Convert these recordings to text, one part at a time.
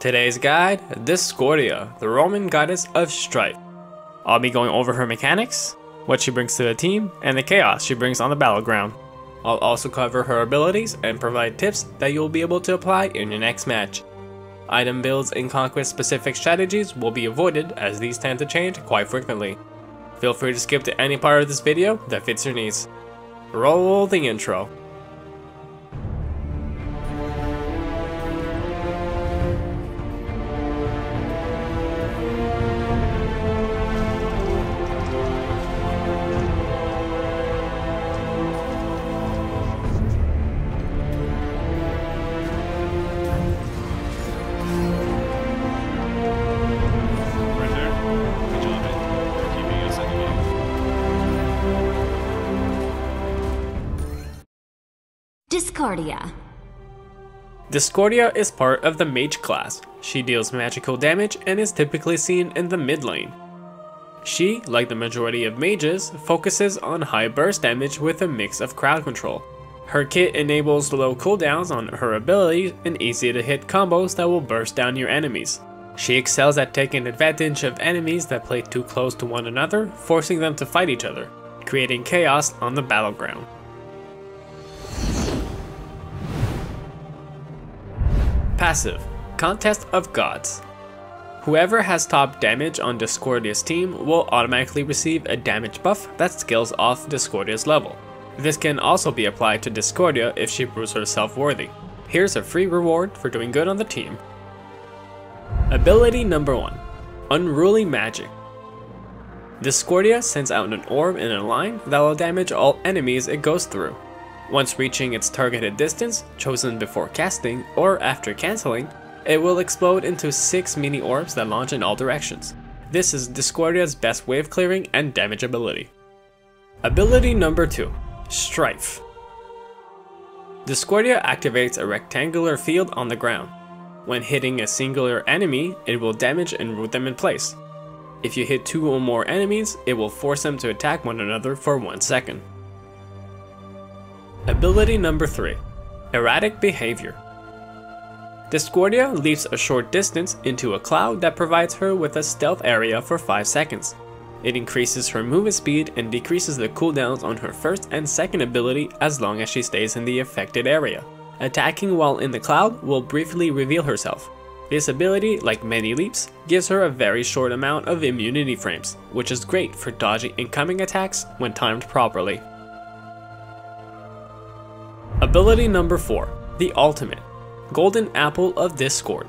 Today's guide, Discordia, the Roman goddess of strife. I'll be going over her mechanics, what she brings to the team, and the chaos she brings on the battleground. I'll also cover her abilities and provide tips that you'll be able to apply in your next match. Item builds and conquest specific strategies will be avoided as these tend to change quite frequently. Feel free to skip to any part of this video that fits your needs. Roll the intro. Discordia is part of the mage class. She deals magical damage and is typically seen in the mid lane. She, like the majority of mages, focuses on high burst damage with a mix of crowd control. Her kit enables low cooldowns on her abilities and easy to hit combos that will burst down your enemies. She excels at taking advantage of enemies that play too close to one another, forcing them to fight each other, creating chaos on the battleground. Passive, Contest of Gods. Whoever has top damage on Discordia's team will automatically receive a damage buff that scales off Discordia's level. This can also be applied to Discordia if she proves herself worthy. Here's a free reward for doing good on the team. Ability number 1, Unruly Magic. Discordia sends out an orb in a line that will damage all enemies it goes through. Once reaching its targeted distance, chosen before casting or after cancelling, it will explode into 6 mini orbs that launch in all directions. This is Discordia's best wave clearing and damage ability. Ability number 2, Strife. Discordia activates a rectangular field on the ground. When hitting a singular enemy, it will damage and root them in place. If you hit 2 or more enemies, it will force them to attack one another for 1 second. Ability number 3, Erratic Behavior. Discordia leaps a short distance into a cloud that provides her with a stealth area for 5 seconds. It increases her movement speed and decreases the cooldowns on her first and second ability as long as she stays in the affected area. Attacking while in the cloud will briefly reveal herself. This ability, like many leaps, gives her a very short amount of immunity frames, which is great for dodging incoming attacks when timed properly. Ability number 4, the Ultimate, Golden Apple of Discord.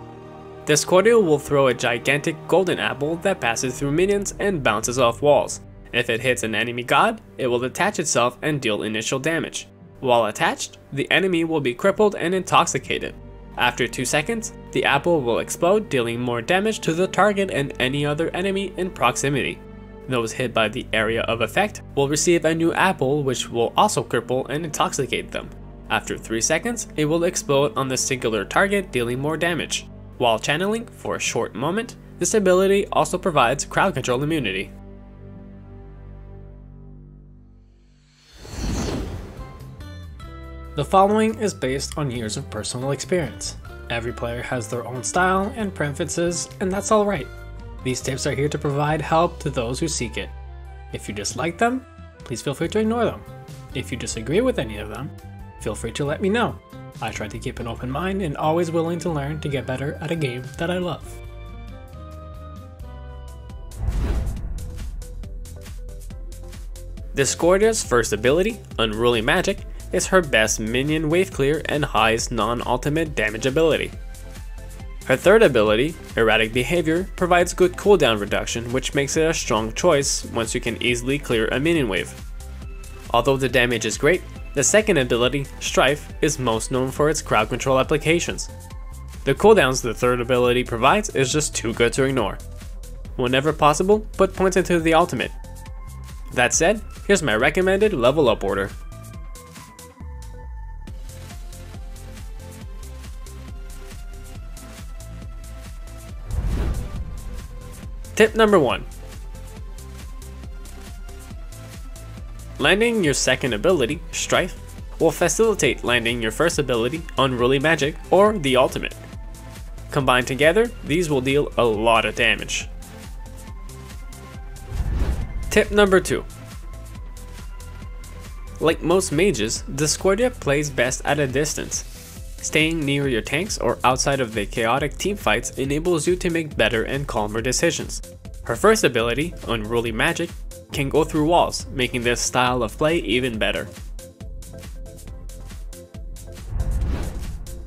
Discordia will throw a gigantic golden apple that passes through minions and bounces off walls. If it hits an enemy god, it will attach itself and deal initial damage. While attached, the enemy will be crippled and intoxicated. After 2 seconds, the apple will explode, dealing more damage to the target and any other enemy in proximity. Those hit by the area of effect will receive a new apple, which will also cripple and intoxicate them. After 3 seconds, it will explode on the singular target, dealing more damage. While channeling for a short moment, this ability also provides crowd control immunity. The following is based on years of personal experience. Every player has their own style and preferences, and that's alright. These tips are here to provide help to those who seek it. If you dislike them, please feel free to ignore them. If you disagree with any of them, feel free to let me know. I try to keep an open mind and always willing to learn to get better at a game that I love. Discordia's first ability, Unruly Magic, is her best minion wave clear and highest non-ultimate damage ability. Her third ability, Erratic Behavior, provides good cooldown reduction, which makes it a strong choice once you can easily clear a minion wave. Although the damage is great, the second ability, Strife, is most known for its crowd control applications. The cooldowns the third ability provides is just too good to ignore. Whenever possible, put points into the ultimate. That said, here's my recommended level up order. Tip number 1. Landing your second ability, Strife, will facilitate landing your first ability, Unruly Magic, or the Ultimate. Combined together, these will deal a lot of damage. Tip number 2. Like most mages, Discordia plays best at a distance. Staying near your tanks or outside of the chaotic teamfights enables you to make better and calmer decisions. Her first ability, Unruly Magic, can go through walls, making this style of play even better.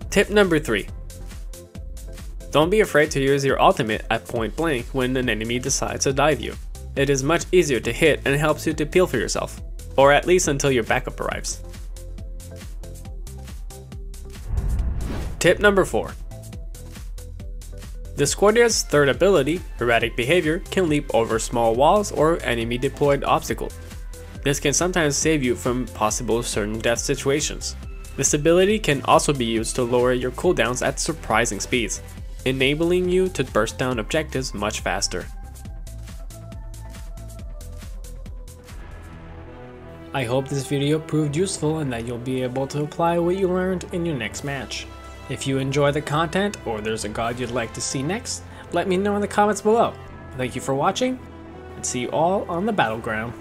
Tip number 3. Don't be afraid to use your ultimate at point blank when an enemy decides to dive you. It is much easier to hit and helps you to peel for yourself, or at least until your backup arrives. Tip number 4. Discordia's third ability, Erratic Behavior, can leap over small walls or enemy deployed obstacles. This can sometimes save you from possible certain death situations. This ability can also be used to lower your cooldowns at surprising speeds, enabling you to burst down objectives much faster. I hope this video proved useful and that you'll be able to apply what you learned in your next match. If you enjoy the content or there's a god you'd like to see next, let me know in the comments below. Thank you for watching, and see you all on the battleground.